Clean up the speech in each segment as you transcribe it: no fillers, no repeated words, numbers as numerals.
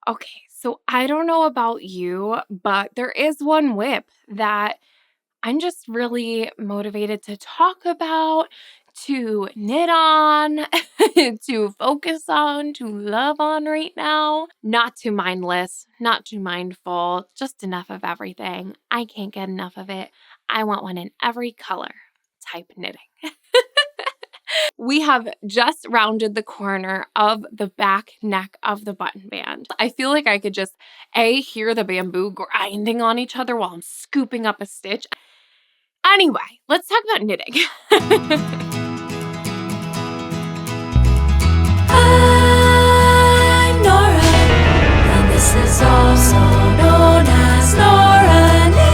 Okay, so I don't know about you, but there is one whip that I'm just really motivated to talk about, to knit on, to focus on, to love on right now. Not too mindless, not too mindful, just enough of everything. I can't get enough of it. I want one in every color type knitting. We have just rounded the corner of the back neck of the button band. I feel like I could just hear the bamboo grinding on each other while I'm scooping up a stitch. Anyway, let's talk about knitting. I'm Nora, and this is also known as Nora Knits.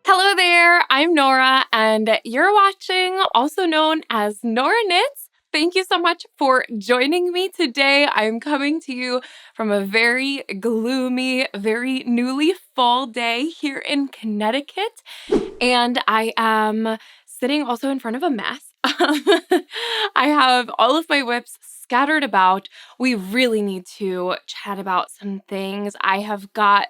Hello there, I'm Nora, and you're watching, also known as Nora Knits. Thank you so much for joining me today. I'm coming to you from a very gloomy, very newly fall day here in Connecticut, and I am sitting also in front of a mess. I have all of my whips scattered about. We really need to chat about some things. I have got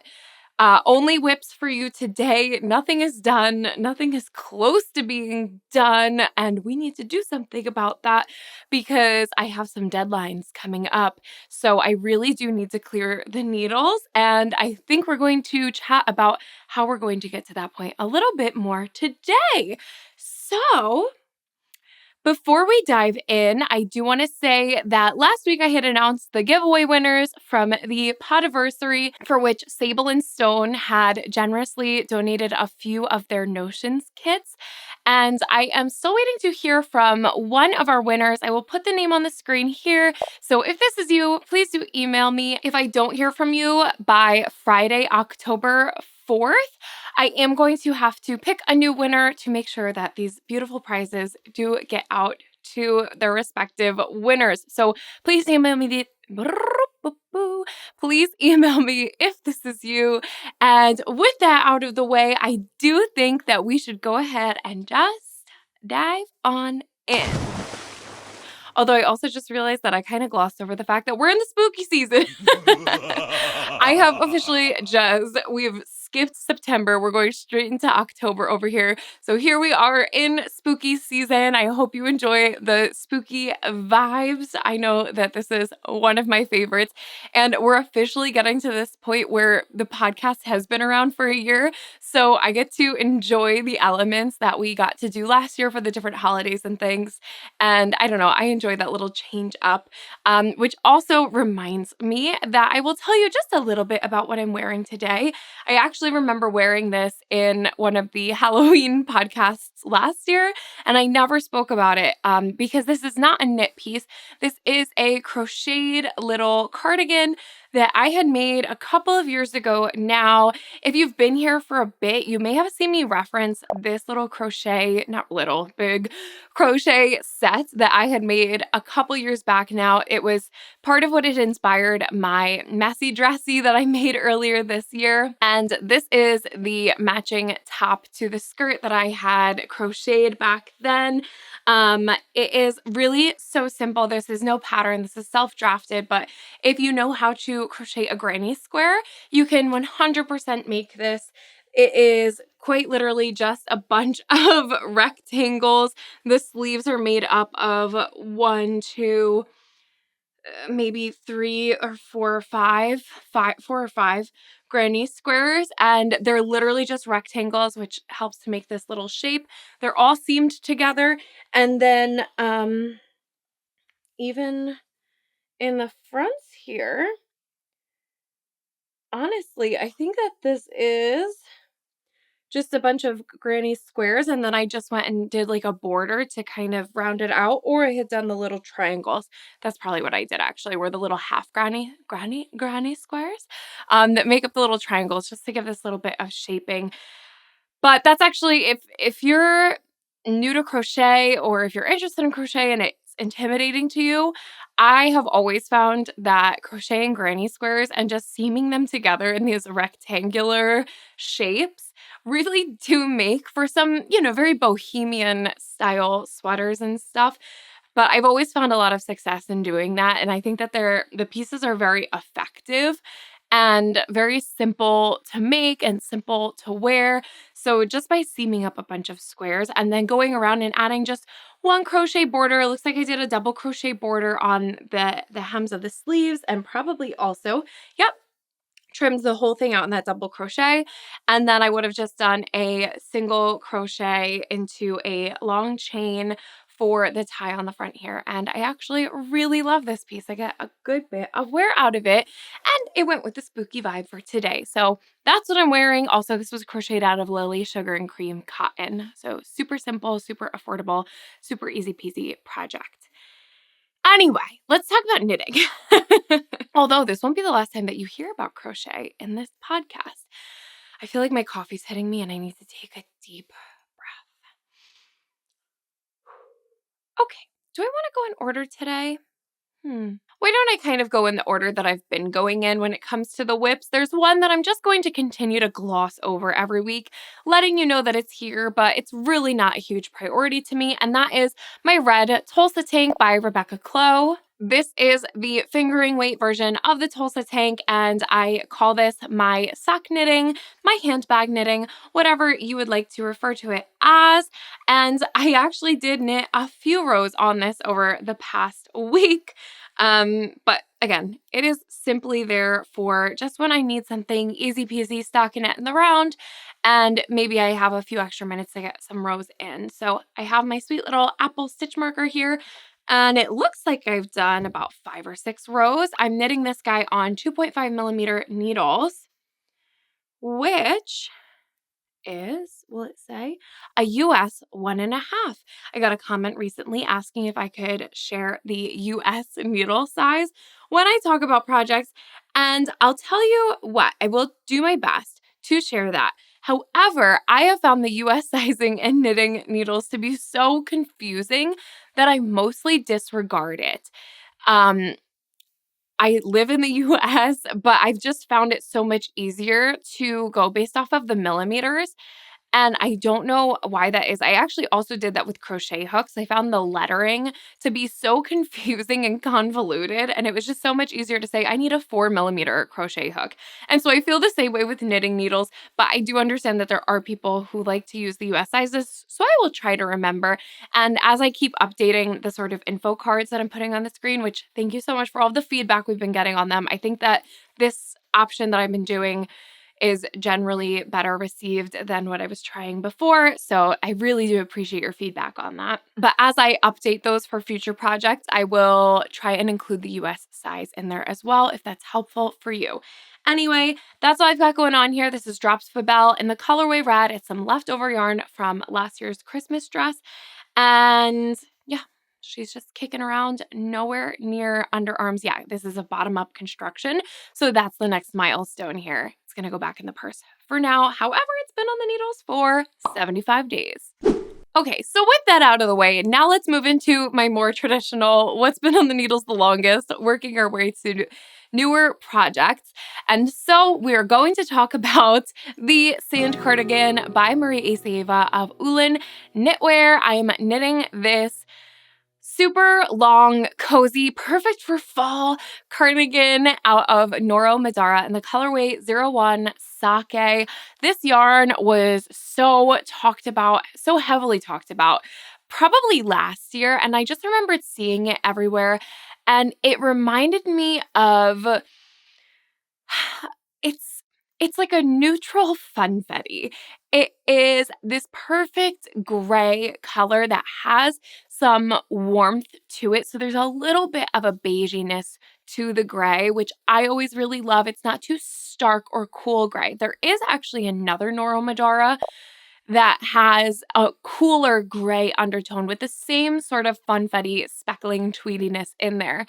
only whips for you today. Nothing is done. Nothing is close to being done. And we need to do something about that because I have some deadlines coming up. So I really do need to clear the needles. And I think we're going to chat about how we're going to get to that point a little bit more today. So before we dive in, I do want to say that last week I had announced the giveaway winners from the Podiversary, for which Sable and Stone had generously donated a few of their Notions kits. And I am still waiting to hear from one of our winners. I will put the name on the screen here. So if this is you, please do email me. If I don't hear from you by Friday, October 4th, I am going to have to pick a new winner to make sure that these beautiful prizes do get out to their respective winners. So please email me please email me if this is you. And with that out of the way, I do think that we should go ahead and just dive on in. Although I also just realized that I kind of glossed over the fact that we're in the spooky season. I have officially we've skipped September. We're going straight into October over here. So here we are in spooky season. I hope you enjoy the spooky vibes. I know that this is one of my favorites. And we're officially getting to this point where the podcast has been around for a year. So I get to enjoy the elements that we got to do last year for the different holidays and things. And I don't know, I enjoy that little change up, which also reminds me that I will tell you just a little bit about what I'm wearing today. I actually remember wearing this in one of the Halloween podcasts last year, and I never spoke about it because this is not a knit piece. This is a crocheted little cardigan that I had made a couple of years ago now. If you've been here for a bit, you may have seen me reference this little big crochet set that I had made a couple years back now. It was part of what had inspired my messy dressy that I made earlier this year. And this is the matching top to the skirt that I had crocheted back then. It is really so simple. This is no pattern. This is self-drafted, but if you know how to crochet a granny square, you can 100% make this. It is quite literally just a bunch of rectangles. The sleeves are made up of one, two, maybe three or four or five granny squares, and they're literally just rectangles, which helps to make this little shape. They're all seamed together, and then even in the fronts here, honestly, I think that this is just a bunch of granny squares, and then I just went and did like a border to kind of round it out, or I had done the little triangles. That's probably what I did actually, were the little half granny squares that make up the little triangles just to give this little bit of shaping. But that's actually, if you're new to crochet or if you're interested in crochet and it's intimidating to you, I have always found that crocheting granny squares and just seaming them together in these rectangular shapes really do make for some, very bohemian style sweaters and stuff. But I've always found a lot of success in doing that, and I think that the pieces are very effective and very simple to make and simple to wear. So just by seaming up a bunch of squares and then going around and adding just one crochet border, it looks like I did a double crochet border on the hems of the sleeves, and probably also, yep, trimmed the whole thing out in that double crochet. And then I would have just done a single crochet into a long chain for the tie on the front here. And I actually really love this piece. I get a good bit of wear out of it, and it went with the spooky vibe for today. So that's what I'm wearing. Also, this was crocheted out of Lily Sugar and Cream cotton. So super simple, super affordable, super easy peasy project. Anyway, let's talk about knitting. Although this won't be the last time that you hear about crochet in this podcast. I feel like my coffee's hitting me and I need to take a deep breath. Okay, do I want to go in order today? Why don't I kind of go in the order that I've been going in when it comes to the whips? There's one that I'm just going to continue to gloss over every week, letting you know that it's here, but it's really not a huge priority to me, and that is my red Tolsta tank by Rebecca Clow. This is the fingering weight version of the Tolsta tank, and I call this my sock knitting, my handbag knitting, whatever you would like to refer to it as. And I actually did knit a few rows on this over the past week. But again, it is simply there for just when I need something easy peasy stockinette in the round, and maybe I have a few extra minutes to get some rows in. So I have my sweet little apple stitch marker here, and it looks like I've done about 5 or 6 rows. I'm knitting this guy on 2.5mm needles, which is, will it say, a US 1.5. I got a comment recently asking if I could share the US needle size when I talk about projects, and I'll tell you what, I will do my best to share that. However, I have found the US sizing in knitting needles to be so confusing that I mostly disregard it. I live in the US, but I've just found it so much easier to go based off of the millimeters. And I don't know why that is. I actually also did that with crochet hooks. I found the lettering to be so confusing and convoluted, and it was just so much easier to say, I need a 4mm crochet hook. And so I feel the same way with knitting needles, but I do understand that there are people who like to use the US sizes, so I will try to remember. And as I keep updating the sort of info cards that I'm putting on the screen, which thank you so much for all the feedback we've been getting on them, I think that this option that I've been doing is generally better received than what I was trying before. So I really do appreciate your feedback on that. But as I update those for future projects, I will try and include the US size in there as well, if that's helpful for you. Anyway, that's all I've got going on here. This is Drops Fabelle in the colorway red. It's some leftover yarn from last year's Christmas dress. And yeah, she's just kicking around, nowhere near underarms. Yeah, this is a bottom-up construction, so that's the next milestone here. It's gonna go back in the purse for now. However, it's been on the needles for 75 days. Okay, so with that out of the way, now let's move into my more traditional, what's been on the needles the longest, working our way to newer projects. And so we're going to talk about the Sand Cardigan by Marie Aceva of Ullin Knitwear. I am knitting this super long, cozy, perfect for fall cardigan out of Nora Madara in the colorway 01 Sake. This yarn was so talked about, so heavily talked about, probably last year, and I just remembered seeing it everywhere, and it reminded me of it's like a neutral funfetti. It is this perfect gray color that has some warmth to it. So there's a little bit of a beiginess to the gray, which I always really love. It's not too stark or cool gray. There is actually another Nora Madara that has a cooler gray undertone with the same sort of funfetti speckling tweediness in there.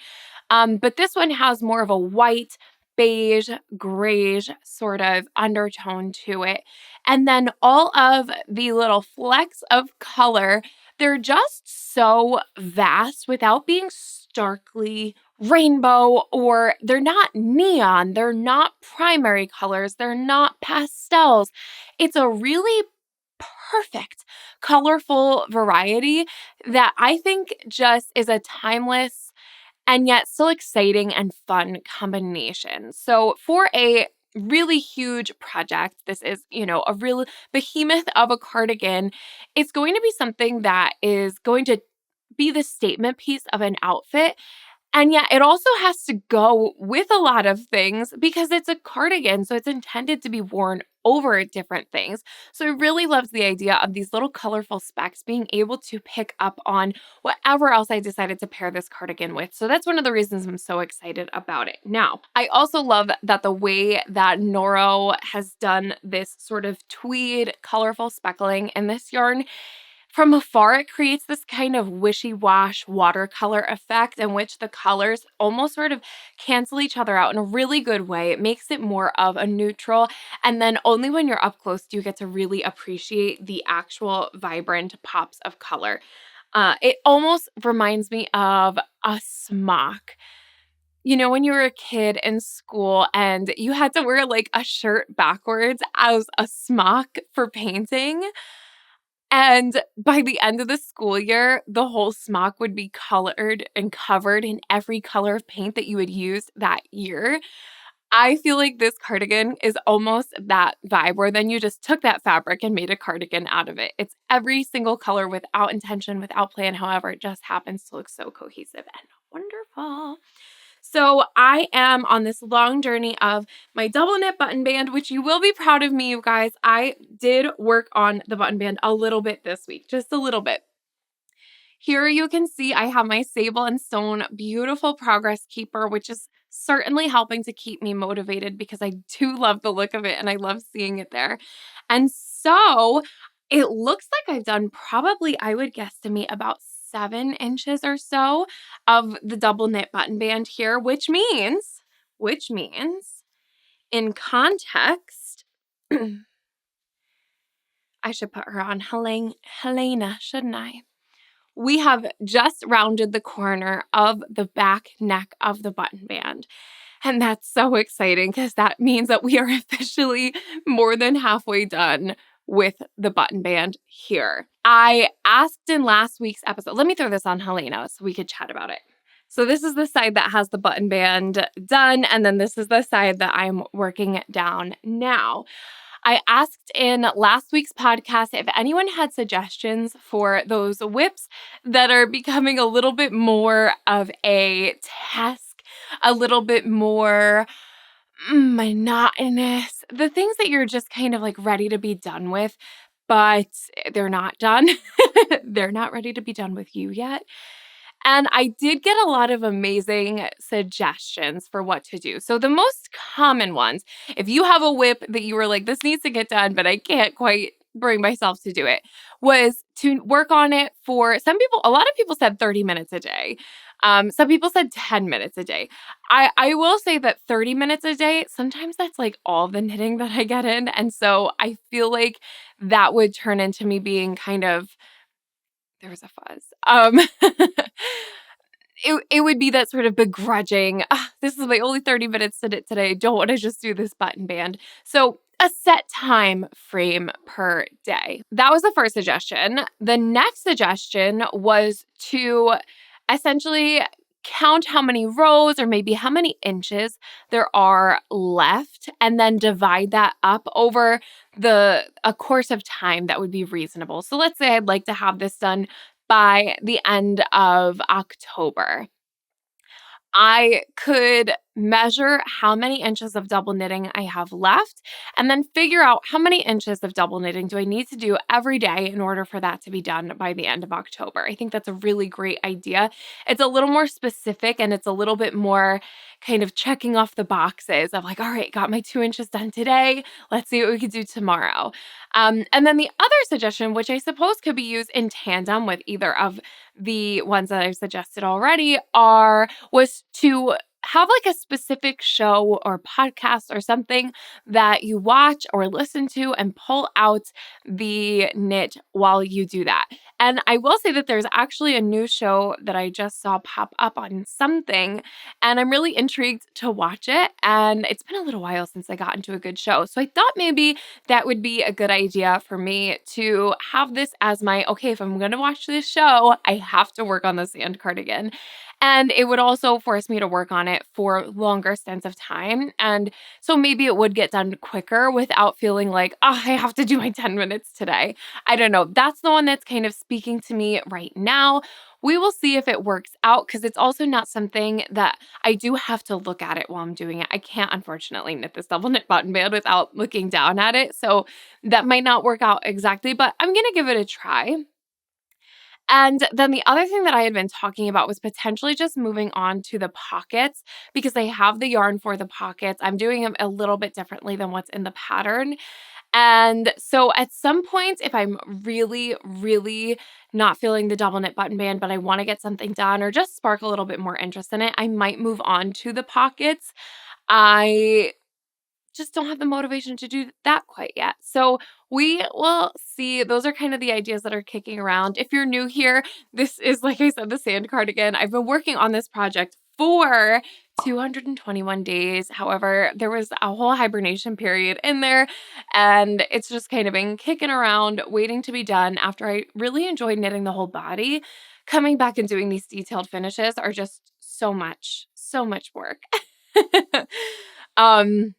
But this one has more of a white, beige, grayish sort of undertone to it. And then all of the little flecks of color, they're just so vast without being starkly rainbow, or they're not neon, they're not primary colors, they're not pastels. It's a really perfect, colorful variety that I think just is a timeless and yet still exciting and fun combination. So for a really huge project, this is, a real behemoth of a cardigan. It's going to be something that is going to be the statement piece of an outfit. And yet it also has to go with a lot of things because it's a cardigan, so it's intended to be worn over different things. So I really loved the idea of these little colorful specks being able to pick up on whatever else I decided to pair this cardigan with. So that's one of the reasons I'm so excited about it. Now, I also love that the way that Nora has done this sort of tweed colorful speckling in this yarn, from afar, it creates this kind of wishy-wash watercolor effect in which the colors almost sort of cancel each other out in a really good way. It makes it more of a neutral, and then only when you're up close do you get to really appreciate the actual vibrant pops of color. It almost reminds me of a smock. When you were a kid in school and you had to wear like a shirt backwards as a smock for painting. And by the end of the school year, the whole smock would be colored and covered in every color of paint that you had used that year. I feel like this cardigan is almost that vibe where then you just took that fabric and made a cardigan out of it. It's every single color without intention, without plan. However, it just happens to look so cohesive and wonderful. So I am on this long journey of my double knit button band, which you will be proud of me, you guys. I did work on the button band a little bit this week, just a little bit. Here you can see I have my Sable and Stone beautiful progress keeper, which is certainly helping to keep me motivated because I do love the look of it and I love seeing it there. And so it looks like I've done probably, I would guesstimate, about 7 inches or so of the double knit button band here, which means in context, I should put her on Helena, shouldn't I? We have just rounded the corner of the back neck of the button band. And that's so exciting because that means that we are officially more than halfway done with the button band here. I asked in last week's episode, let me throw this on Helena so we could chat about it. So this is the side that has the button band done, and then this is the side that I'm working down now. I asked in last week's podcast if anyone had suggestions for those whips that are becoming a little bit more of a task, a little bit more monotonous, the things that you're just kind of like ready to be done with, but they're not done. They're not ready to be done with you yet. And I did get a lot of amazing suggestions for what to do. So the most common ones, if you have a whip that you were like, this needs to get done, but I can't quite bring myself to do it, was to work on it for some people. A lot of people said 30 minutes a day. Some people said 10 minutes a day. I will say that 30 minutes a day, sometimes that's like all the knitting that I get in. And so I feel like that would turn into me being kind of, there was a fuzz. It would be that sort of begrudging, this is my only 30 minutes to knit today. I don't want to just do this button band. So a set time frame per day. That was the first suggestion. The next suggestion was to essentially count how many rows or maybe how many inches there are left and then divide that up over a course of time that would be reasonable. So let's say I'd like to have this done by the end of October. I could measure how many inches of double knitting I have left and then figure out how many inches of double knitting do I need to do every day in order for that to be done by the end of October. I think that's a really great idea. It's a little more specific and it's a little bit more kind of checking off the boxes of like, all right, got my 2 inches done today. Let's see what we can do tomorrow. And then the other suggestion, which I suppose could be used in tandem with either of the ones that I've suggested already, was to have like a specific show or podcast or something that you watch or listen to and pull out the knit while you do that. And I will say that there's actually a new show that I just saw pop up on something, and I'm really intrigued to watch it. And it's been a little while since I got into a good show. So I thought maybe that would be a good idea for me to have this as my, okay, if I'm going to watch this show, I have to work on the sand cardigan. And it would also force me to work on it for longer stints of time. And so maybe it would get done quicker without feeling like, oh, I have to do my 10 minutes today. I don't know. That's the one that's kind of speaking to me right now. We will see if it works out, because it's also not something that I do have to look at it while I'm doing it. I can't, unfortunately, knit this double knit button band without looking down at it. So that might not work out exactly, but I'm going to give it a try. And then the other thing that I had been talking about was potentially just moving on to the pockets, because I have the yarn for the pockets. I'm doing them a little bit differently than what's in the pattern. And so at some point, if I'm really, really not feeling the double knit button band, but I want to get something done or just spark a little bit more interest in it, I might move on to the pockets. I just don't have the motivation to do that quite yet. So we will see. Those are kind of the ideas that are kicking around. If you're new here, this is, like I said, the sand cardigan. I've been working on this project for 221 days. However, there was a whole hibernation period in there, and it's just kind of been kicking around, waiting to be done after I really enjoyed knitting the whole body. Coming back and doing these detailed finishes are just so much work. um,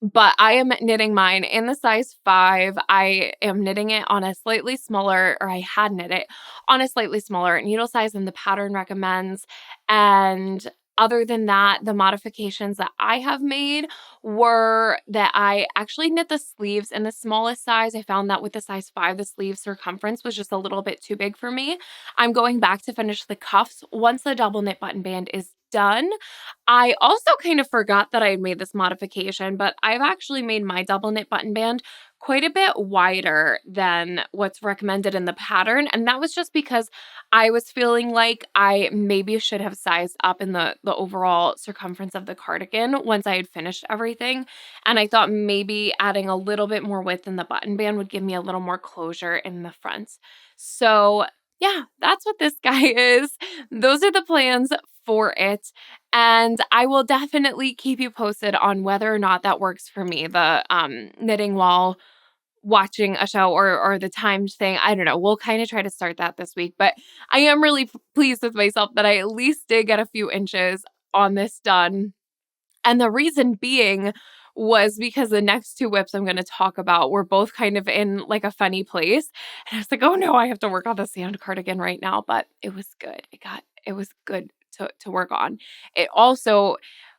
but I am knitting mine in the size 5. I am knitting it on a slightly smaller, or I had knit it on a slightly smaller needle size than the pattern recommends. And other than that, the modifications that I have made were that I actually knit the sleeves in the smallest size. I found that with the size 5, the sleeve circumference was just a little bit too big for me. I'm going back to finish the cuffs once the double knit button band is done. I also kind of forgot that I had made this modification, but I've actually made my double knit button band quite a bit wider than what's recommended in the pattern. And that was just because I was feeling like I maybe should have sized up in the overall circumference of the cardigan once I had finished everything. And I thought maybe adding a little bit more width in the button band would give me a little more closure in the front. So yeah, that's what this guy is. Those are the plans for it. And I will definitely keep you posted on whether or not that works for me, the knitting while watching a show, or the timed thing. I don't know. We'll kind of try to start that this week, but I am really pleased with myself that I at least did get a few inches on this done. And the reason being was because the next 2 whips I'm going to talk about were both kind of in like a funny place. And I was like, oh no, I have to work on the sand cardigan right now. But it was good. It was good to work on. It also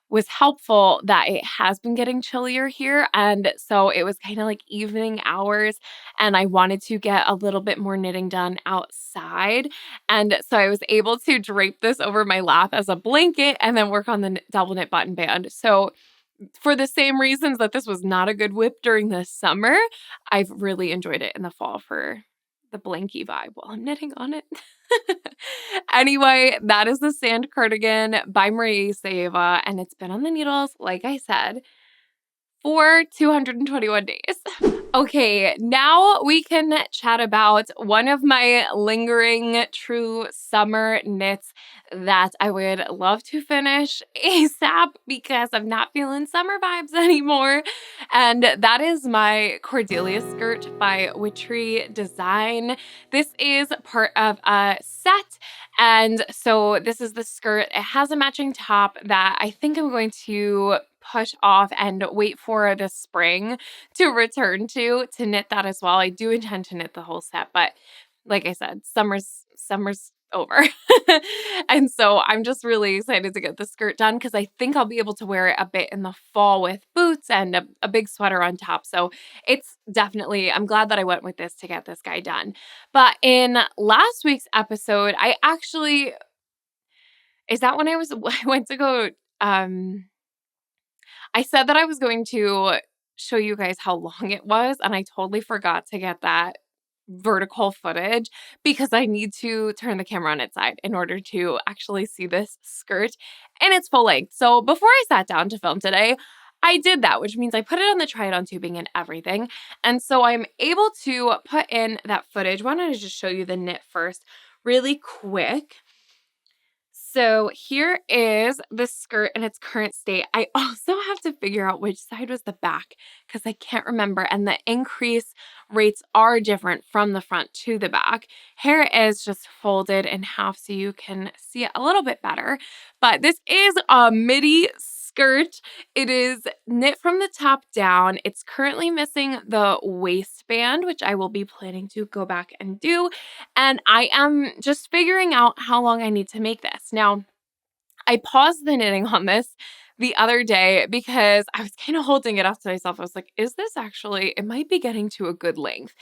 was helpful that it has been getting chillier here. And so it was kind of like evening hours, and I wanted to get a little bit more knitting done outside. And so I was able to drape this over my lap as a blanket and then work on the double knit button band. So for the same reasons that this was not a good whip during the summer, I've really enjoyed it in the fall for the blankie vibe while I'm knitting on it. Anyway, that is the sand cardigan by Marie Sava, and it's been on the needles, like I said, for 221 days. Okay, now we can chat about one of my lingering true summer knits that I would love to finish ASAP because I'm not feeling summer vibes anymore. And that is my Cordelia skirt by Witchery Design. This is part of a set. And so this is the skirt. It has a matching top that I think I'm going to push off and wait for the spring to return to knit that as well. I do intend to knit the whole set, but like I said, summer's over. And so I'm just really excited to get the skirt done because I think I'll be able to wear it a bit in the fall with boots and a big sweater on top. So it's definitely, I'm glad that I went with this to get this guy done. But in last week's episode, is that when I went to go, I said that I was going to show you guys how long it was, and I totally forgot to get that vertical footage because I need to turn the camera on its side in order to actually see this skirt in its full length. So before I sat down to film today, I did that, which means I put it on the try-it-on tubing and everything. And so I'm able to put in that footage. Why don't I just show you the knit first really quick? So here is the skirt in its current state. I also have to figure out which side was the back because I can't remember. And the increase rates are different from the front to the back. Here is just folded in half so you can see it a little bit better. But this is a midi skirt. It is knit from the top down. It's currently missing the waistband, which I will be planning to go back and do. And I am just figuring out how long I need to make this. Now, I paused the knitting on this the other day because I was kind of holding it off to myself. I was like, is this actually, it might be getting to a good length.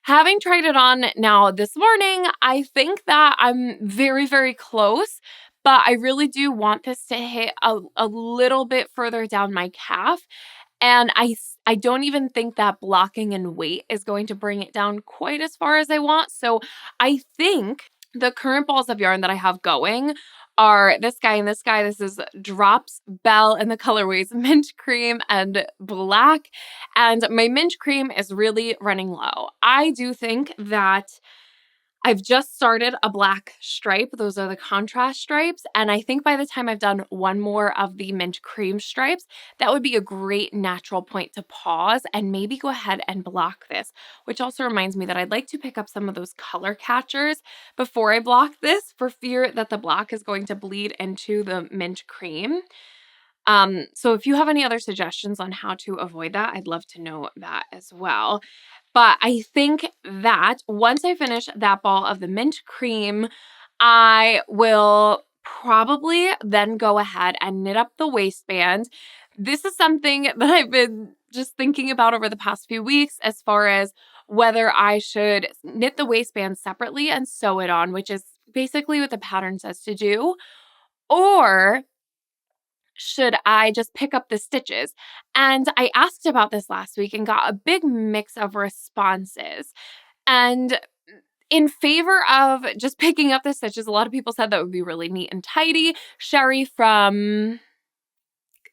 Having tried it on now this morning, I think that I'm very, very close, but I really do want this to hit a little bit further down my calf. And I don't even think that blocking and weight is going to bring it down quite as far as I want. So I think the current balls of yarn that I have going are this guy and this guy. This is Drops Belle in the colorways Mint Cream and Black. And my Mint Cream is really running low. I do think that I've just started a black stripe. Those are the contrast stripes. And I think by the time I've done one more of the mint cream stripes, that would be a great natural point to pause and maybe go ahead and block this, which also reminds me that I'd like to pick up some of those color catchers before I block this for fear that the black is going to bleed into the mint cream. So if you have any other suggestions on how to avoid that, I'd love to know that as well. But I think that once I finish that ball of the mint cream, I will probably then go ahead and knit up the waistband. This is something that I've been just thinking about over the past few weeks as far as whether I should knit the waistband separately and sew it on, which is basically what the pattern says to do, or should I just pick up the stitches? And I asked about this last week and got a big mix of responses. And in favor of just picking up the stitches, a lot of people said that would be really neat and tidy. Sherry from,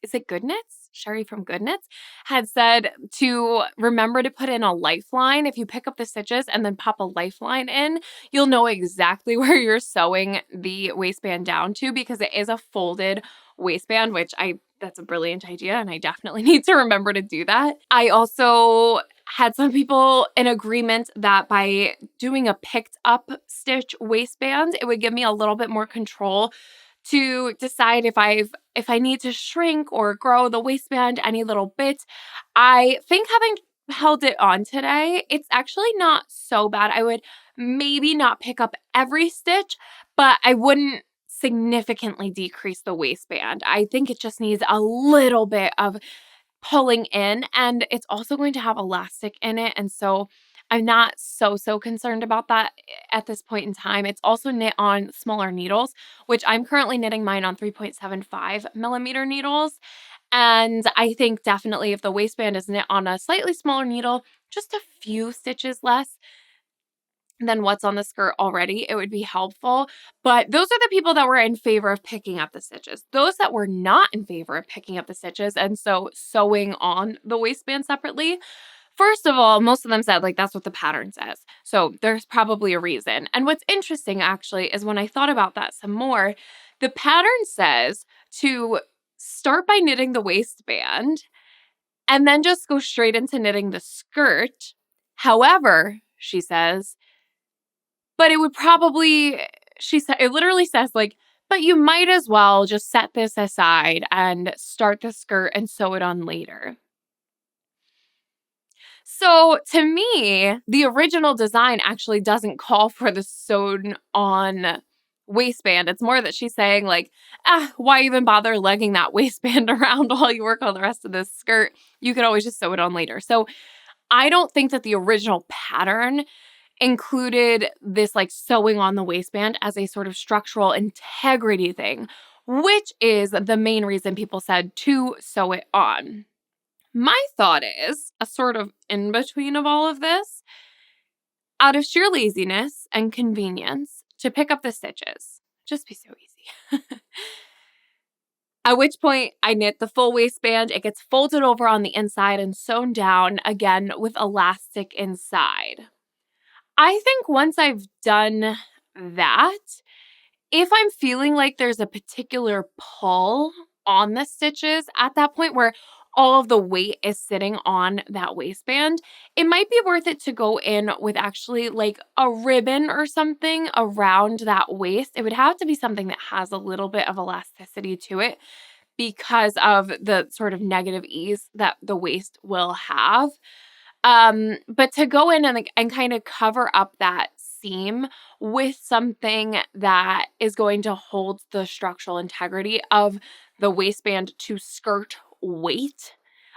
is it Good Knits? Sherry from Good Knits had said to remember to put in a lifeline. If you pick up the stitches and then pop a lifeline in, you'll know exactly where you're sewing the waistband down to because it is a folded waistband, which that's a brilliant idea and I definitely need to remember to do that. I also had some people in agreement that by doing a picked up stitch waistband, it would give me a little bit more control to decide if I need to shrink or grow the waistband any little bit. I think having held it on today, it's actually not so bad. I would maybe not pick up every stitch, but I wouldn't significantly decrease the waistband. I think it just needs a little bit of pulling in, and it's also going to have elastic in it. And so I'm not so concerned about that at this point in time. It's also knit on smaller needles, which I'm currently knitting mine on 3.75 millimeter needles. And I think definitely if the waistband is knit on a slightly smaller needle, just a few stitches less than what's on the skirt already, it would be helpful. But those are the people that were in favor of picking up the stitches. Those that were not in favor of picking up the stitches and so sewing on the waistband separately, first of all, most of them said, like, that's what the pattern says. So there's probably a reason. And what's interesting, actually, is when I thought about that some more, the pattern says to start by knitting the waistband and then just go straight into knitting the skirt. However, she says, but it would probably, she said, it literally says, like, but you might as well just set this aside and start the skirt and sew it on later. So to me, the original design actually doesn't call for the sewn on waistband. It's more that she's saying, like, why even bother legging that waistband around while you work on the rest of this skirt? You could always just sew it on later. So I don't think that the original pattern included this like sewing on the waistband as a sort of structural integrity thing, which is the main reason people said to sew it on. My thought is a sort of in between of all of this. out of sheer laziness and convenience to pick up the stitches. Just be so easy. At which point I knit the full waistband. It gets folded over on the inside and sewn down again with elastic inside. I think once I've done that, if I'm feeling like there's a particular pull on the stitches at that point where all of the weight is sitting on that waistband, it might be worth it to go in with actually like a ribbon or something around that waist. It would have to be something that has a little bit of elasticity to it because of the sort of negative ease that the waist will have. But to go in and kind of cover up that seam with something that is going to hold the structural integrity of the waistband to skirt weight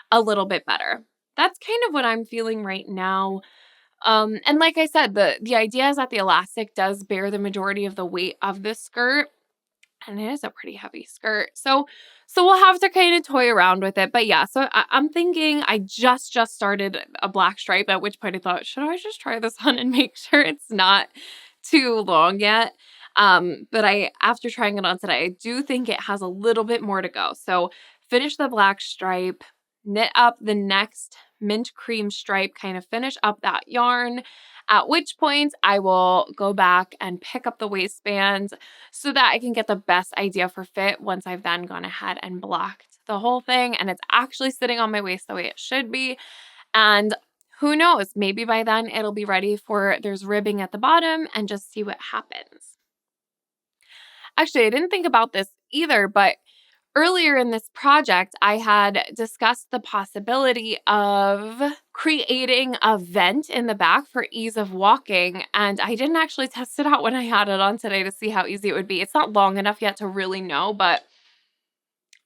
a little bit better. That's kind of what I'm feeling right now. And like I said, the idea is that the elastic does bear the majority of the weight of the skirt. And it is a pretty heavy skirt. So we'll have to kind of toy around with it. But yeah, so I'm thinking I just started a black stripe, at which point I thought, should I just try this on and make sure it's not too long yet? But after trying it on today, I do think it has a little bit more to go. So finish the black stripe, knit up the next mint cream stripe, kind of finish up that yarn, at which point I will go back and pick up the waistband so that I can get the best idea for fit once I've then gone ahead and blocked the whole thing and it's actually sitting on my waist the way it should be. And who knows, maybe by then it'll be ready for there's ribbing at the bottom and just see what happens. Actually, I didn't think about this either, but earlier in this project, I had discussed the possibility of creating a vent in the back for ease of walking, and I didn't actually test it out when I had it on today to see how easy it would be. It's not long enough yet to really know, but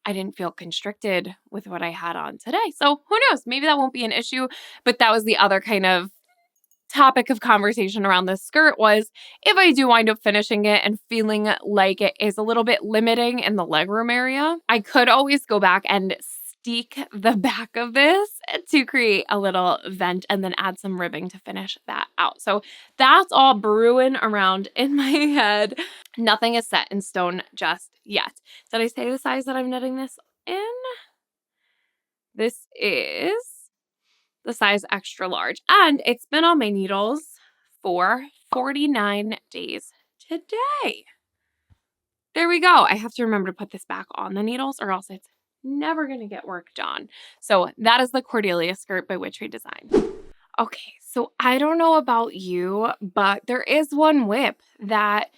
I didn't feel constricted with what I had on today. So who knows? Maybe that won't be an issue, but that was the other kind of topic of conversation around this skirt was if I do wind up finishing it and feeling like it is a little bit limiting in the legroom area, I could always go back and steek the back of this to create a little vent and then add some ribbing to finish that out. So that's all brewing around in my head. Nothing is set in stone just yet. Did I say the size that I'm knitting this in? This is the size extra large, and it's been on my needles for 49 days today. There we go. I have to remember to put this back on the needles or else it's never going to get work done. So that is the Cordelia skirt by Witchery Design. Okay, so I don't know about you, but there is one whip that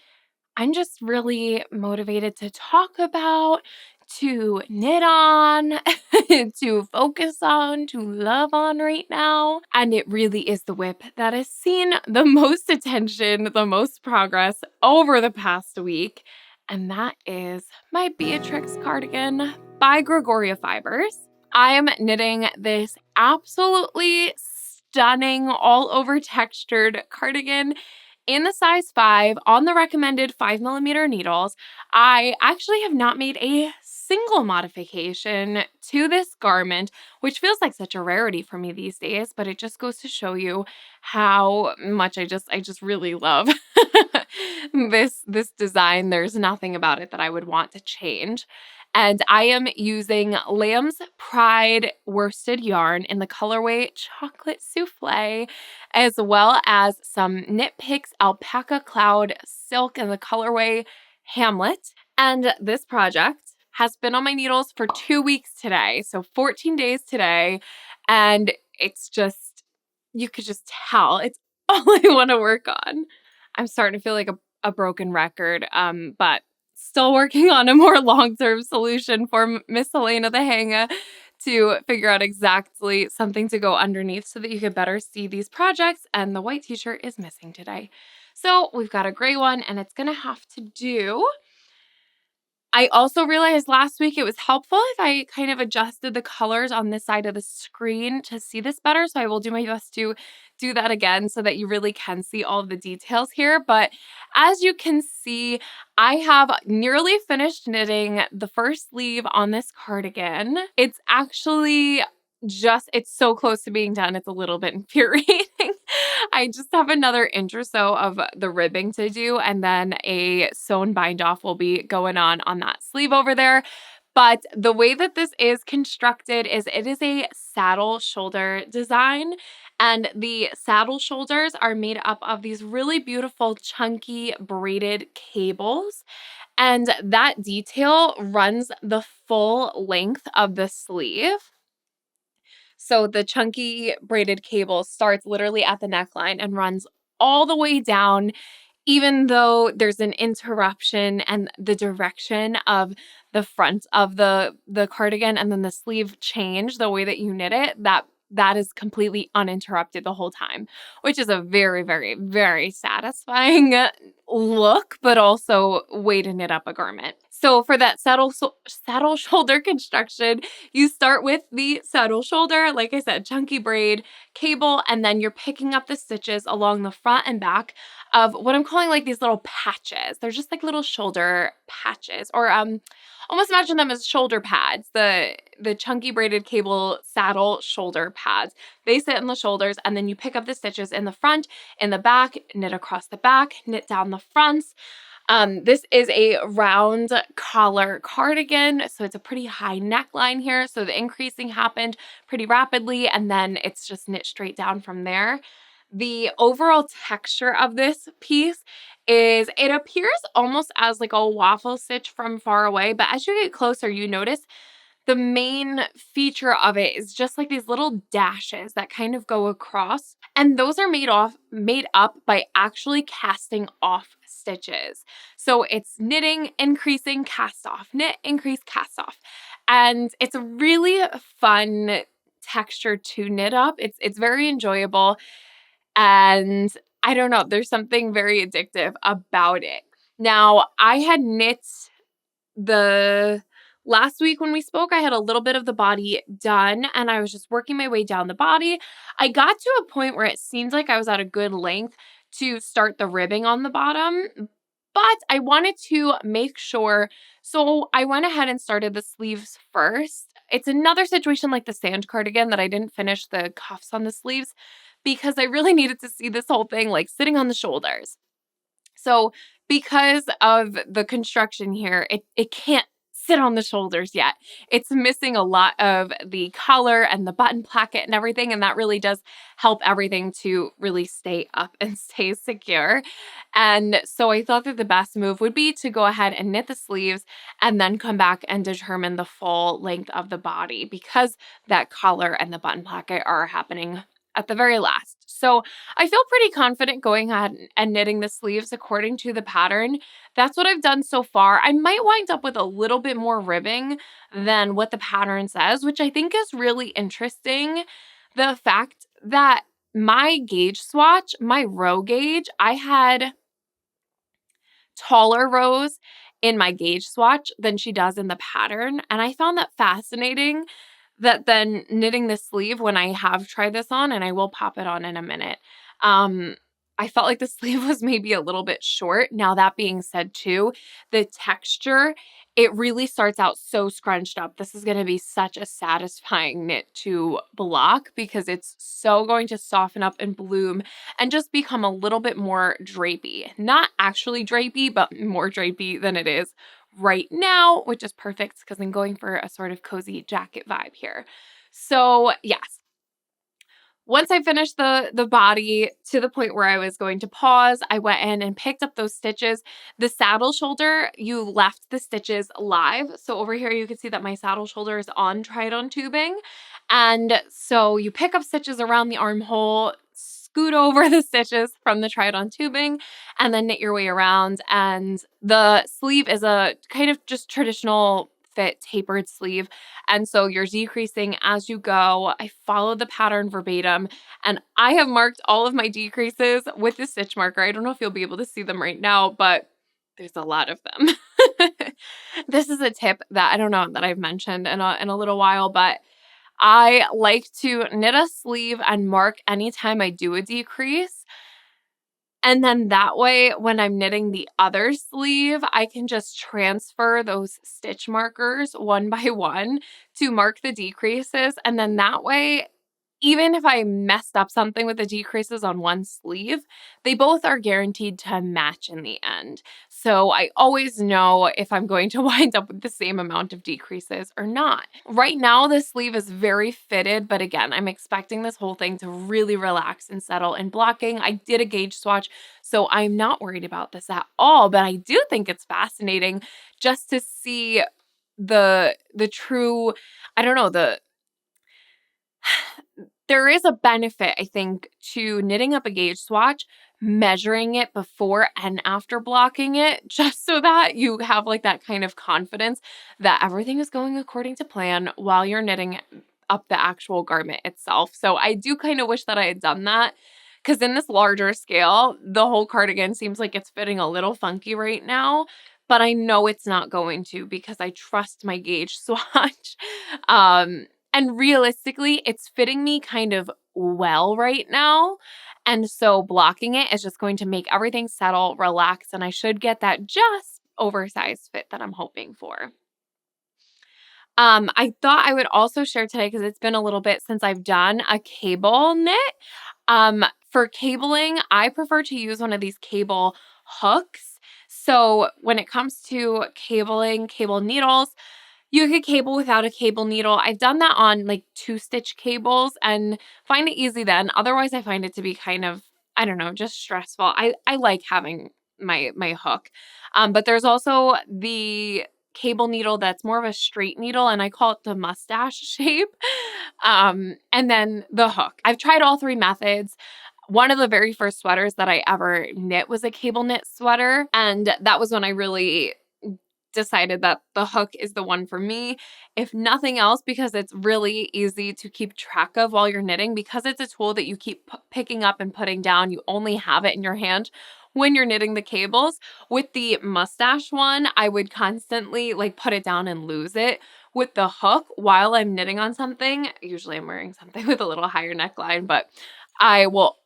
I'm just really motivated to talk about, to knit on, to focus on, to love on right now. And it really is the whip that has seen the most attention, the most progress over the past week. And that is my Beatrix cardigan by Gregoria Fibers. I am knitting this absolutely stunning all over textured cardigan in the size 5 on the recommended 5mm needles. I actually have not made a single modification to this garment, which feels like such a rarity for me these days, but it just goes to show you how much I just really love this design. There's nothing about it that I would want to change. And I am using Lamb's Pride worsted yarn in the colorway Chocolate Souffle, as well as some Knit Picks Alpaca Cloud Silk in the colorway Hamlet. And this project has been on my needles for 2 weeks today, so 14 days today. And it's just, you could just tell it's all I want to work on. I'm starting to feel like a broken record, but still working on a more long-term solution for Miss Helena the Hanga to figure out exactly something to go underneath so that you could better see these projects. And the white t-shirt is missing today. So we've got a gray one and it's going to have to do. I also realized last week it was helpful if I kind of adjusted the colors on this side of the screen to see this better. So I will do my best to do that again so that you really can see all of the details here. But as you can see, I have nearly finished knitting the first sleeve on this cardigan. It's actually it's so close to being done. It's a little bit infuriating. I just have another inch or so of the ribbing to do, and then a sewn bind off will be going on that sleeve over there. But the way that this is constructed is it is a saddle shoulder design, and the saddle shoulders are made up of these really beautiful chunky braided cables, and that detail runs the full length of the sleeve. So the chunky braided cable starts literally at the neckline and runs all the way down, even though there's an interruption and the direction of the front of the cardigan and then the sleeve change the way that you knit it, that is completely uninterrupted the whole time, which is a very, very, very satisfying look, but also way to knit up a garment. So for that saddle shoulder construction, you start with the saddle shoulder, like I said, chunky braid cable, and then you're picking up the stitches along the front and back of what I'm calling like these little patches. They're just like little shoulder patches, or almost imagine them as shoulder pads. The chunky braided cable saddle shoulder pads. They sit in the shoulders, and then you pick up the stitches in the front, in the back, knit across the back, knit down the fronts. This is a round collar cardigan, so it's a pretty high neckline here. So the increasing happened pretty rapidly, and then it's just knit straight down from there. The overall texture of this piece is, it appears almost as like a waffle stitch from far away, but as you get closer, you notice the main feature of it is just like these little dashes that kind of go across, and those are made up by actually casting off stitches. So it's knitting, increasing, cast off, knit, increase, cast off. And it's a really fun texture to knit up. It's very enjoyable, and I don't know, there's something very addictive about it. Now, I had knit the last week when we spoke, I had a little bit of the body done, and I was just working my way down the body. I got to a point where it seemed like I was at a good length to start the ribbing on the bottom, but I wanted to make sure. So I went ahead and started the sleeves first. It's another situation like the sand cardigan that I didn't finish the cuffs on the sleeves because I really needed to see this whole thing like sitting on the shoulders. So because of the construction here, it can't sit on the shoulders yet. It's missing a lot of the color and the button placket and everything, and that really does help everything to really stay up and stay secure. And so I thought that the best move would be to go ahead and knit the sleeves and then come back and determine the full length of the body, because that collar and the button placket are happening at the very last. So I feel pretty confident going ahead and knitting the sleeves according to the pattern. That's what I've done so far. I might wind up with a little bit more ribbing than what the pattern says, which I think is really interesting. The fact that my gauge swatch, my row gauge, I had taller rows in my gauge swatch than she does in the pattern. And I found that fascinating, that then knitting the sleeve, when I have tried this on, and I will pop it on in a minute, I felt like the sleeve was maybe a little bit short. Now, that being said too, the texture, it really starts out so scrunched up. This is going to be such a satisfying knit to block because it's so going to soften up and bloom and just become a little bit more drapey. Not actually drapey, but more drapey than it is right now, which is perfect because I'm going for a sort of cozy jacket vibe here. So yes, once I finished the body to the point where I was going to pause, I went in and picked up those stitches. The saddle shoulder, you left the stitches live. So over here, you can see that my saddle shoulder is on tried-on tubing. And so you pick up stitches around the armhole, scoot over the stitches from the tried-on tubing, and then knit your way around. And the sleeve is a kind of just traditional fit tapered sleeve. And so you're decreasing as you go. I followed the pattern verbatim, and I have marked all of my decreases with the stitch marker. I don't know if you'll be able to see them right now, but there's a lot of them. This is a tip that I don't know that I've mentioned in a little while, but I like to knit a sleeve and mark anytime I do a decrease. And then that way, when I'm knitting the other sleeve, I can just transfer those stitch markers one by one to mark the decreases. And then that way, even if I messed up something with the decreases on one sleeve, they both are guaranteed to match in the end. So I always know if I'm going to wind up with the same amount of decreases or not. Right now, this sleeve is very fitted, but again, I'm expecting this whole thing to really relax and settle in blocking. I did a gauge swatch, so I'm not worried about this at all, but I do think it's fascinating just to see the true, I don't know, there is a benefit, I think, to knitting up a gauge swatch, measuring it before and after blocking it, just so that you have like that kind of confidence that everything is going according to plan while you're knitting up the actual garment itself. So I do kind of wish that I had done that, because in this larger scale, the whole cardigan seems like it's fitting a little funky right now, but I know it's not going to because I trust my gauge swatch. And realistically, it's fitting me kind of well right now. And so blocking it is just going to make everything settle, relax, and I should get that just oversized fit that I'm hoping for. I thought I would also share today, because it's been a little bit since I've done a cable knit. For cabling, I prefer to use one of these cable hooks. So when it comes to cabling, cable needles, you could cable without a cable needle. I've done that on like 2-stitch cables and find it easy then. Otherwise, I find it to be kind of, I don't know, just stressful. I like having my hook. But there's also the cable needle that's more of a straight needle, and I call it the mustache shape. And then the hook. I've tried all three methods. One of the very first sweaters that I ever knit was a cable knit sweater, and that was when I really decided that the hook is the one for me, if nothing else, because it's really easy to keep track of while you're knitting, because it's a tool that you keep picking up and putting down. You only have it in your hand when you're knitting the cables. With the mustache one, I would constantly like put it down and lose it. With the hook, while I'm knitting on something, usually I'm wearing something with a little higher neckline, but I will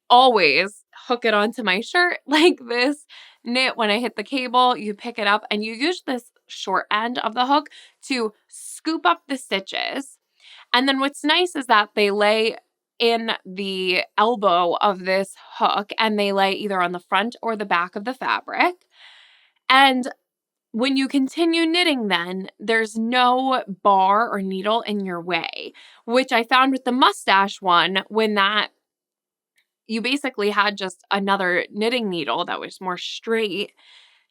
always hook it onto my shirt like this. Knit when I hit the cable, you pick it up and you use this short end of the hook to scoop up the stitches. And then what's nice is that they lay in the elbow of this hook, and they lay either on the front or the back of the fabric. And when you continue knitting, then there's no bar or needle in your way, which I found with the mustache one, when that you basically had just another knitting needle that was more straight.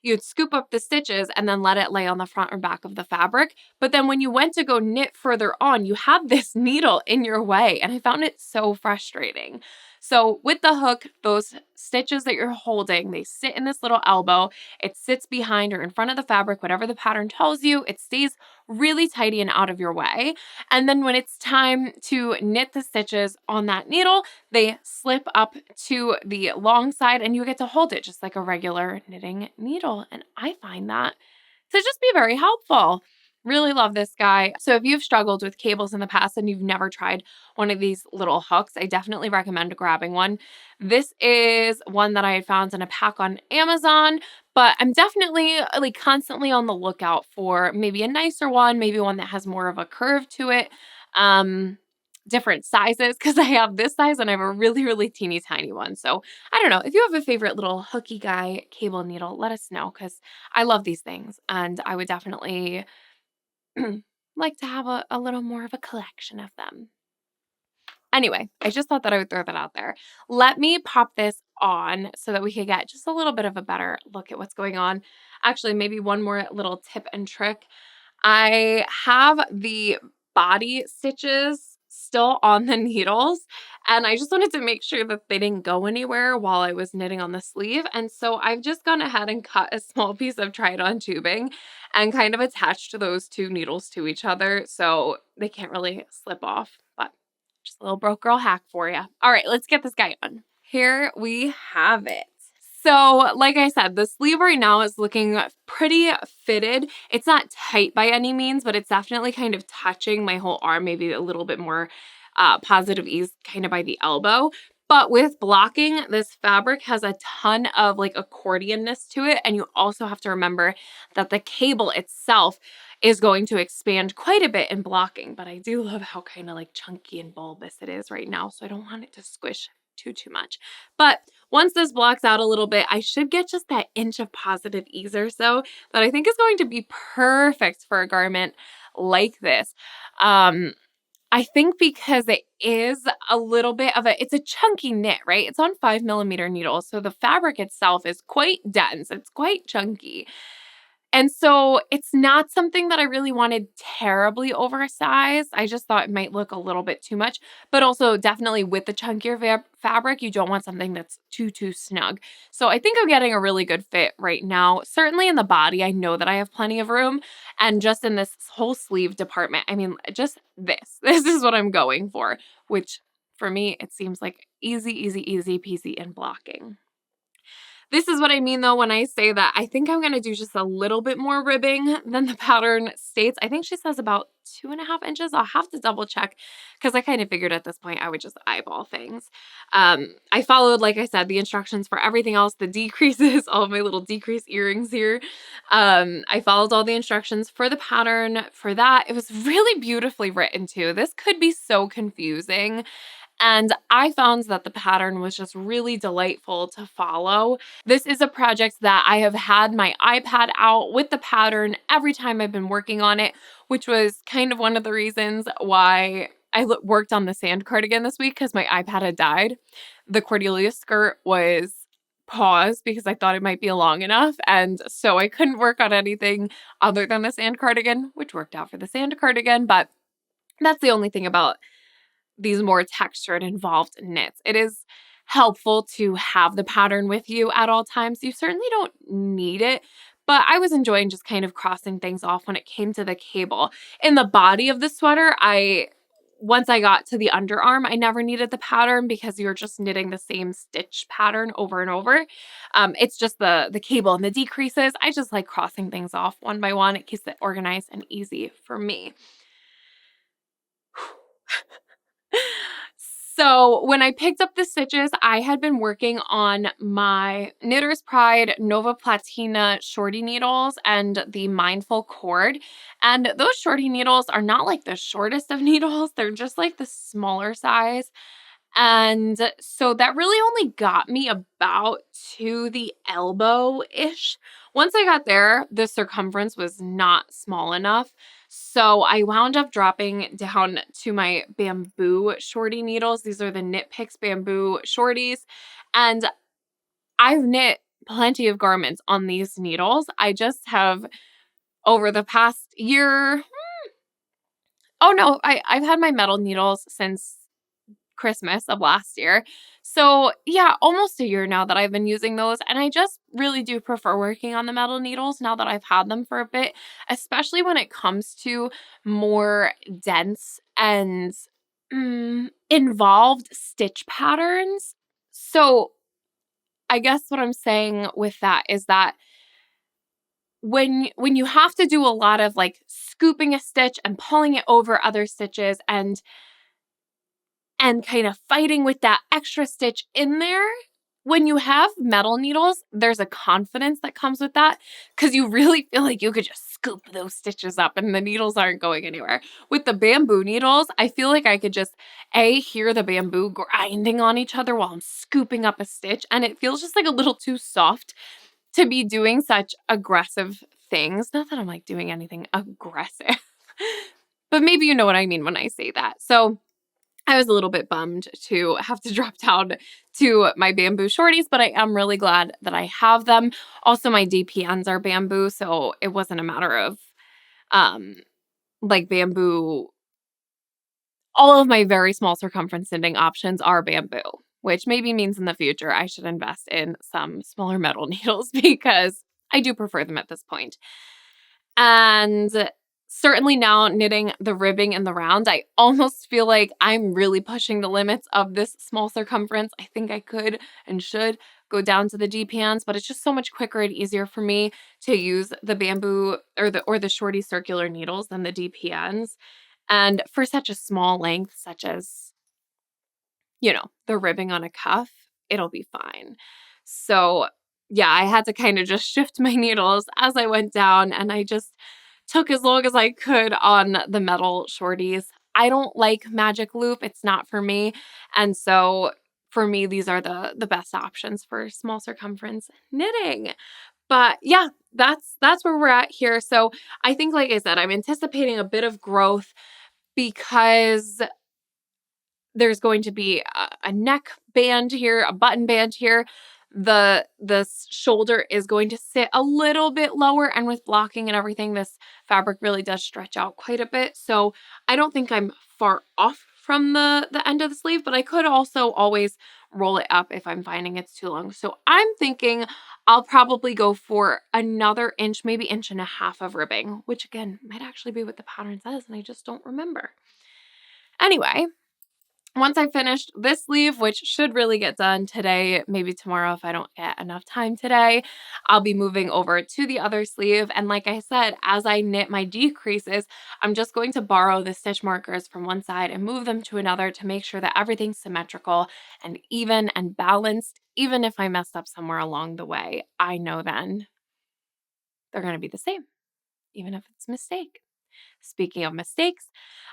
You'd scoop up the stitches and then let it lay on the front or back of the fabric. But then when you went to go knit further on, you had this needle in your way, and I found it so frustrating. So with the hook, those stitches that you're holding, they sit in this little elbow. It sits behind or in front of the fabric, whatever the pattern tells you. It stays really tidy and out of your way. And then when it's time to knit the stitches on that needle, they slip up to the long side and you get to hold it just like a regular knitting needle. And I find that to just be very helpful. Really love this guy. So if you've struggled with cables in the past and you've never tried one of these little hooks, I definitely recommend grabbing one. This is one that I had found in a pack on Amazon, but I'm definitely like constantly on the lookout for maybe a nicer one, maybe one that has more of a curve to it. Different sizes, because I have this size and I have a really, really teeny tiny one. So I don't know. If you have a favorite little hooky guy cable needle, let us know, because I love these things and I would definitely like to have a little more of a collection of them. Anyway, I just thought that I would throw that out there. Let me pop this on so that we could get just a little bit of a better look at what's going on. Actually, maybe one more little tip and trick. I have the body stitches still on the needles, and I just wanted to make sure that they didn't go anywhere while I was knitting on the sleeve. And so I've just gone ahead and cut a small piece of tried-on tubing and kind of attached those two needles to each other so they can't really slip off. But just a little broke girl hack for you. All right, let's get this guy on. Here we have it. So like I said, the sleeve right now is looking pretty fitted. It's not tight by any means, but it's definitely kind of touching my whole arm, maybe a little bit more positive ease kind of by the elbow. But with blocking, this fabric has a ton of like accordionness to it. And you also have to remember that the cable itself is going to expand quite a bit in blocking. But I do love how kind of like chunky and bulbous it is right now. So I don't want it to squish too much. But once this blocks out a little bit, I should get just that inch of positive ease or so that I think is going to be perfect for a garment like this. I think because it is a little bit of it's a chunky knit, right? It's on 5mm needles. So the fabric itself is quite dense. It's quite chunky. And so it's not something that I really wanted terribly oversized. I just thought it might look a little bit too much, but also definitely with the chunkier fabric, you don't want something that's too snug. So I think I'm getting a really good fit right now. Certainly in the body, I know that I have plenty of room. And just in this whole sleeve department, I mean, just this is what I'm going for, which for me, it seems like easy peasy in blocking. This is what I mean, though, when I say that I think I'm going to do just a little bit more ribbing than the pattern states. I think she says about 2.5 inches. I'll have to double check because I kind of figured at this point I would just eyeball things. I followed, like I said, the instructions for everything else, the decreases, all of my little decrease earrings here. I followed all the instructions for the pattern for that. It was really beautifully written, too. This could be so confusing. And I found that the pattern was just really delightful to follow. This is a project that I have had my iPad out with the pattern every time I've been working on it, which was kind of one of the reasons why I worked on the sand cardigan this week because my iPad had died. The Cordelia skirt was paused because I thought it might be long enough. And so I couldn't work on anything other than the sand cardigan, which worked out for the sand cardigan. But that's the only thing about these more textured involved knits. It is helpful to have the pattern with you at all times. You certainly don't need it, but I was enjoying just kind of crossing things off when it came to the cable. In the body of the sweater, once I got to the underarm, I never needed the pattern because you're just knitting the same stitch pattern over and over. It's just the cable and the decreases. I just like crossing things off one by one. It keeps it organized and easy for me. So when I picked up the stitches, I had been working on my Knitter's Pride Nova Platina shorty needles and the Mindful cord. And those shorty needles are not like the shortest of needles. They're just like the smaller size. And so that really only got me about to the elbow-ish. Once I got there, the circumference was not small enough. So I wound up dropping down to my bamboo shorty needles. These are the Knit Picks bamboo shorties. And I've knit plenty of garments on these needles. I just have, over the past year, I've had my metal needles since Christmas of last year. So yeah, almost a year now that I've been using those. And I just really do prefer working on the metal needles now that I've had them for a bit, especially when it comes to more dense and involved stitch patterns. So I guess what I'm saying with that is that when you have to do a lot of like scooping a stitch and pulling it over other stitches and kind of fighting with that extra stitch in there. When you have metal needles, there's a confidence that comes with that because you really feel like you could just scoop those stitches up and the needles aren't going anywhere. With the bamboo needles, I feel like I could just hear the bamboo grinding on each other while I'm scooping up a stitch, and it feels just like a little too soft to be doing such aggressive things. Not that I'm like doing anything aggressive, but maybe you know what I mean when I say that. So I was a little bit bummed to have to drop down to my bamboo shorties, but I am really glad that I have them. Also, my DPNs are bamboo, so it wasn't a matter of like bamboo. All of my very small circumference knitting options are bamboo, which maybe means in the future I should invest in some smaller metal needles because I do prefer them at this point. And certainly now knitting the ribbing and the round, I almost feel like I'm really pushing the limits of this small circumference. I think I could and should go down to the DPNs, but it's just so much quicker and easier for me to use the bamboo or the shorty circular needles than the DPNs. And for such a small length, such as, the ribbing on a cuff, it'll be fine. So yeah, I had to kind of just shift my needles as I went down, and I just took as long as I could on the metal shorties. I don't like magic loop. It's not for me. And so for me, these are the best options for small circumference knitting. But yeah, that's where we're at here. So I think, like I said, I'm anticipating a bit of growth because there's going to be a neck band here, a button band here. The shoulder is going to sit a little bit lower, and with blocking and everything, this fabric really does stretch out quite a bit. So I don't think I'm far off from the end of the sleeve, but I could also always roll it up if I'm finding it's too long. So I'm thinking I'll probably go for another inch, maybe inch and a half of ribbing, which again might actually be what the pattern says, and I just don't remember. Anyway, once I finished this sleeve, which should really get done today, maybe tomorrow if I don't get enough time today, I'll be moving over to the other sleeve. And like I said, as I knit my decreases, I'm just going to borrow the stitch markers from one side and move them to another to make sure that everything's symmetrical and even and balanced. Even if I messed up somewhere along the way, I know then they're going to be the same, even if it's a mistake. Speaking of mistakes,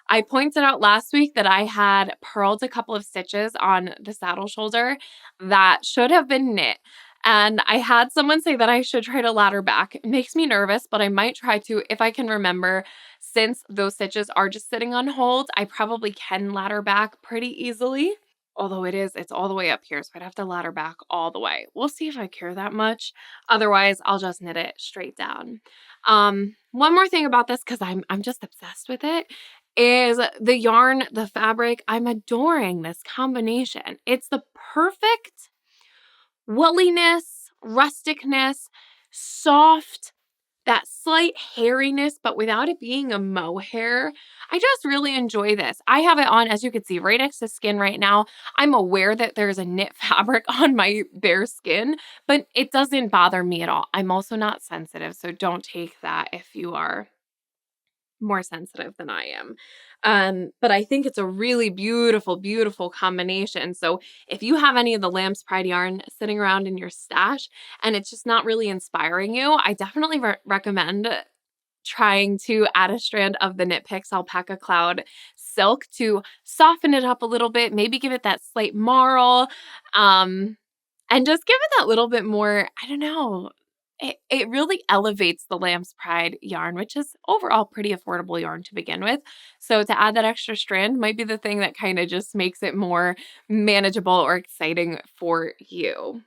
I pointed out last week that I had purled a couple of stitches on the saddle shoulder that should have been knit. And I had someone say that I should try to ladder back. It makes me nervous, but I might try to if I can remember. Since those stitches are just sitting on hold, I probably can ladder back pretty easily. Although it's all the way up here, so I'd have to ladder back all the way. We'll see if I care that much. Otherwise, I'll just knit it straight down. One more thing about this, because I'm just obsessed with it, is the yarn, the fabric. I'm adoring this combination. It's the perfect woolliness, rusticness, soft, that slight hairiness, but without it being a mohair. I just really enjoy this. I have it on, as you can see, right next to skin right now. I'm aware that there's a knit fabric on my bare skin, but it doesn't bother me at all. I'm also not sensitive, so don't take that if you are more sensitive than I am. But I think it's a really beautiful, beautiful combination. So if you have any of the Lamb's Pride yarn sitting around in your stash and it's just not really inspiring you, I definitely recommend trying to add a strand of the Knit Picks Alpaca Cloud silk to soften it up a little bit, maybe give it that slight marl, and just give it that little bit more, I don't know, it really elevates the Lamb's Pride yarn, which is overall pretty affordable yarn to begin with. So to add that extra strand might be the thing that kind of just makes it more manageable or exciting for you.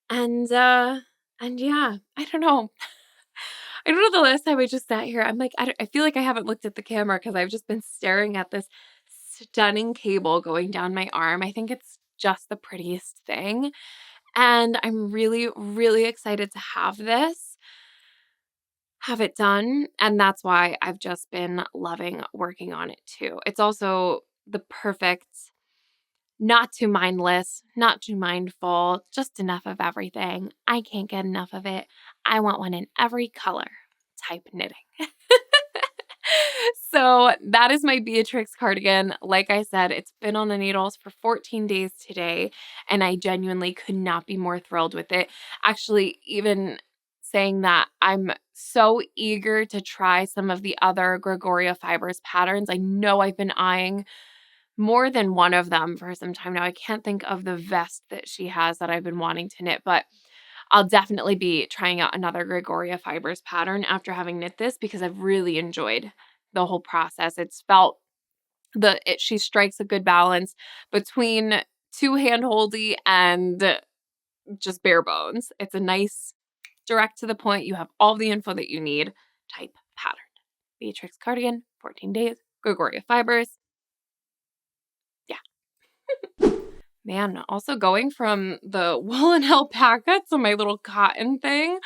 And yeah, I don't know. I don't know the last time I just sat here. I'm like, I feel like I haven't looked at the camera because I've just been staring at this stunning cable going down my arm. I think it's just the prettiest thing. And I'm really, really excited to have it done. And that's why I've just been loving working on it too. It's also the perfect, not too mindless, not too mindful, just enough of everything. I can't get enough of it. I want one in every color type knitting. So that is my Beatrix cardigan. Like I said, it's been on the needles for 14 days today, and I genuinely could not be more thrilled with it. Actually, even saying that, I'm so eager to try some of the other Gregoria Fibers patterns. I know I've been eyeing more than one of them for some time now. I can't think of the vest that she has that I've been wanting to knit, but I'll definitely be trying out another Gregoria Fibers pattern after having knit this because I've really enjoyed the whole process. It's felt she strikes a good balance between too handholdy and just bare bones. It's a nice, direct to the point, you have all the info that you need type pattern. Beatrix cardigan, 14 days, Gregoria Fibers. Yeah. Man, also going from the woolen alpaca to my little cotton thing.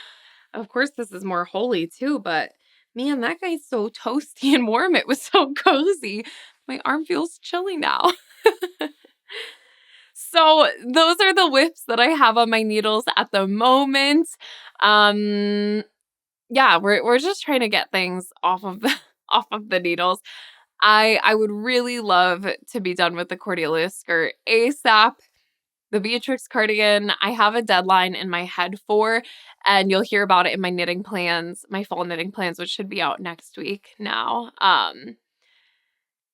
Of course, this is more holey too, but man, that guy's so toasty and warm. It was so cozy. My arm feels chilly now. So those are the whips that I have on my needles at the moment. Yeah, we're just trying to get things off of the needles. I would really love to be done with the Cordelia skirt ASAP. The Beatrix cardigan, I have a deadline in my head for, and you'll hear about it in my knitting plans, my fall knitting plans, which should be out next week now.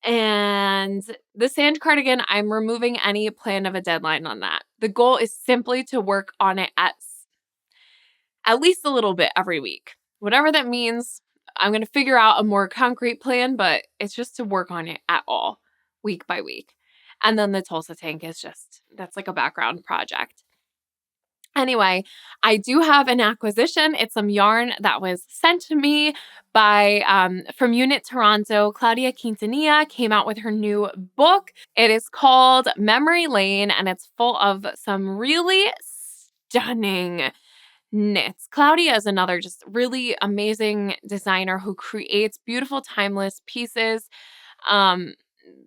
And the sand cardigan, I'm removing any plan of a deadline on that. The goal is simply to work on it at least a little bit every week. Whatever that means, I'm going to figure out a more concrete plan, but it's just to work on it at all, week by week. And then the Tulsa tank is that's like a background project. Anyway, I do have an acquisition. It's some yarn that was sent to me by from Unit Toronto. Claudia Quintanilla came out with her new book. It is called Memory Lane, and it's full of some really stunning knits. Claudia is another just really amazing designer who creates beautiful, timeless pieces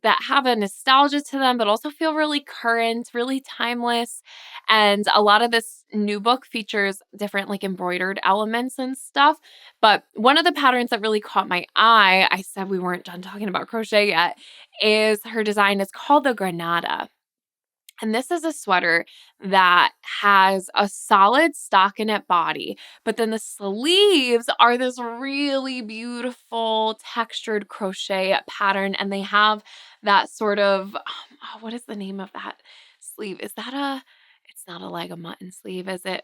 that have a nostalgia to them, but also feel really current, really timeless. And a lot of this new book features different like embroidered elements and stuff. But one of the patterns that really caught my eye, I said we weren't done talking about crochet yet, is her design. It's called the Granada. And this is a sweater that has a solid stockinette body, but then the sleeves are this really beautiful textured crochet pattern, and they have that sort of, what is the name of that sleeve? It's not a leg of mutton sleeve, is it?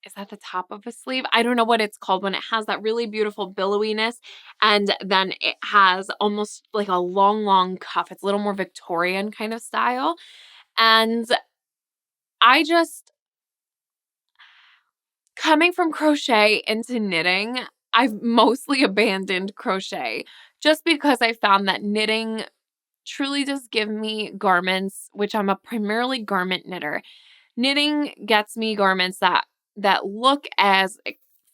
Is that the top of a sleeve? I don't know what it's called when it has that really beautiful billowiness, and then it has almost like a long, long cuff. It's a little more Victorian kind of style. And I just, coming from crochet into knitting, I've mostly abandoned crochet just because I found that knitting truly does give me garments, which I'm a primarily garment knitter. Knitting gets me garments that look as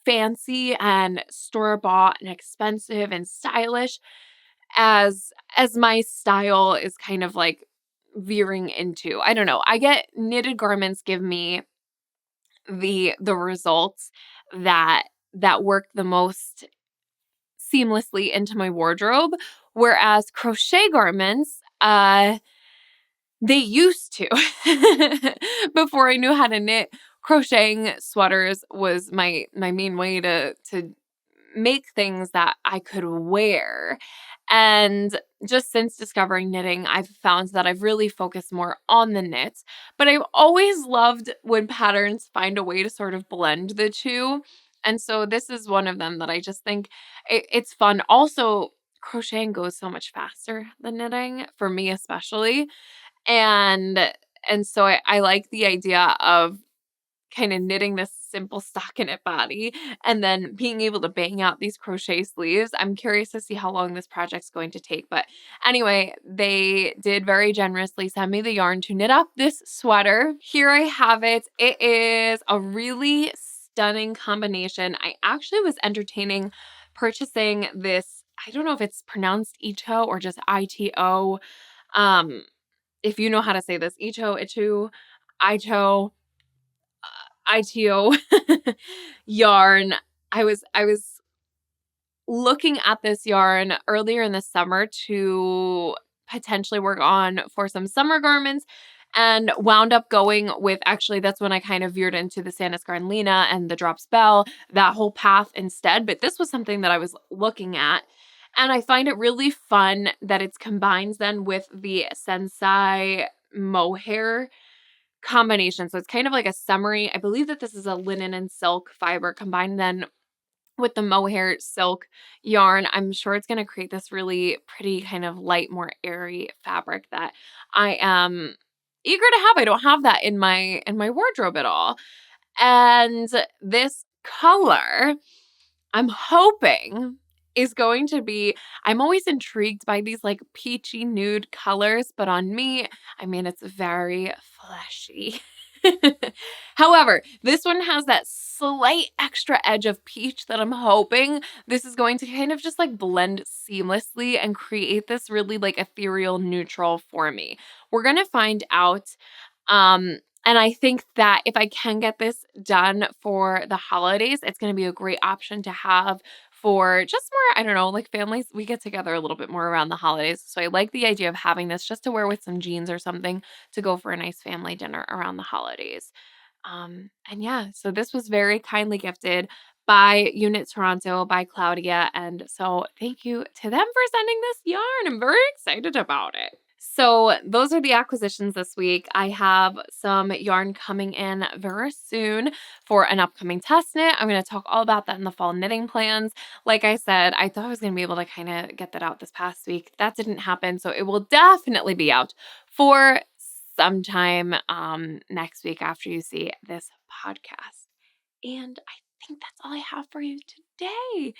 fancy and store-bought and expensive and stylish as my style is kind of like veering into. I don't know. I get knitted garments give me the results that work the most seamlessly into my wardrobe, whereas crochet garments they used to. Before I knew how to knit, crocheting sweaters was my main way to make things that I could wear. And just since discovering knitting, I've found that I've really focused more on the knits. But I've always loved when patterns find a way to sort of blend the two. And so this is one of them that I just think it's fun. Also, crocheting goes so much faster than knitting, for me especially. And so I like the idea of kind of knitting this simple stockinette body and then being able to bang out these crochet sleeves. I'm curious to see how long this project's going to take. But anyway, they did very generously send me the yarn to knit up this sweater. Here I have it. It is a really stunning combination. I actually was entertaining purchasing this. I don't know if it's pronounced Ito or just ITO. If you know how to say this, Ito, Ito, ITO yarn. I was looking at this yarn earlier in the summer to potentially work on for some summer garments and wound up going with, actually, that's when I kind of veered into the Santa Scarlina and the Drops Bell, that whole path instead. But this was something that I was looking at. And I find it really fun that it's combines then with the Sensai mohair combination. So it's kind of like a summery. I believe that this is a linen and silk fiber combined then with the mohair silk yarn. I'm sure it's going to create this really pretty kind of light, more airy fabric that I am eager to have. I don't have that in my wardrobe at all. And this color, I'm hoping, is going to be, I'm always intrigued by these like peachy nude colors, but on me, I mean, it's very fleshy. However, this one has that slight extra edge of peach that I'm hoping this is going to kind of just like blend seamlessly and create this really like ethereal neutral for me. We're going to find out. And I think that if I can get this done for the holidays, it's going to be a great option to have for just more, I don't know, like families, we get together a little bit more around the holidays. So I like the idea of having this just to wear with some jeans or something to go for a nice family dinner around the holidays. And yeah, so this was very kindly gifted by Unit Toronto by Claudia. And so thank you to them for sending this yarn. I'm very excited about it. So those are the acquisitions this week. I have some yarn coming in very soon for an upcoming test knit. I'm going to talk all about that in the fall knitting plans. Like I said, I thought I was going to be able to kind of get that out this past week. That didn't happen. So it will definitely be out for sometime next week after you see this podcast. And I think that's all I have for you today.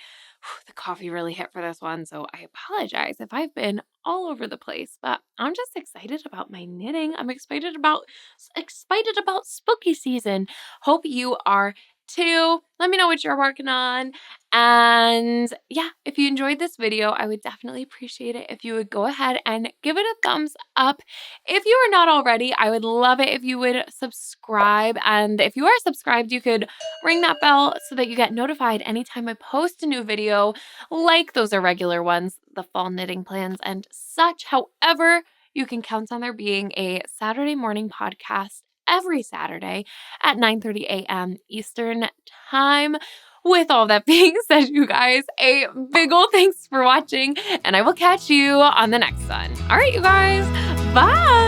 The coffee really hit for this one, so I apologize if I've been all over the place, but I'm just excited about my knitting. I'm excited about spooky season. Hope you are too. Let me know what you're working on. And yeah, if you enjoyed this video, I would definitely appreciate it if you would go ahead and give it a thumbs up. If you are not already, I would love it if you would subscribe. And if you are subscribed, you could ring that bell so that you get notified anytime I post a new video, like those irregular ones, the fall knitting plans and such. However, you can count on there being a Saturday morning podcast every Saturday at 9:30 a.m. Eastern time. With all that being said, you guys, a big ol' thanks for watching, and I will catch you on the next one. All right, you guys, bye!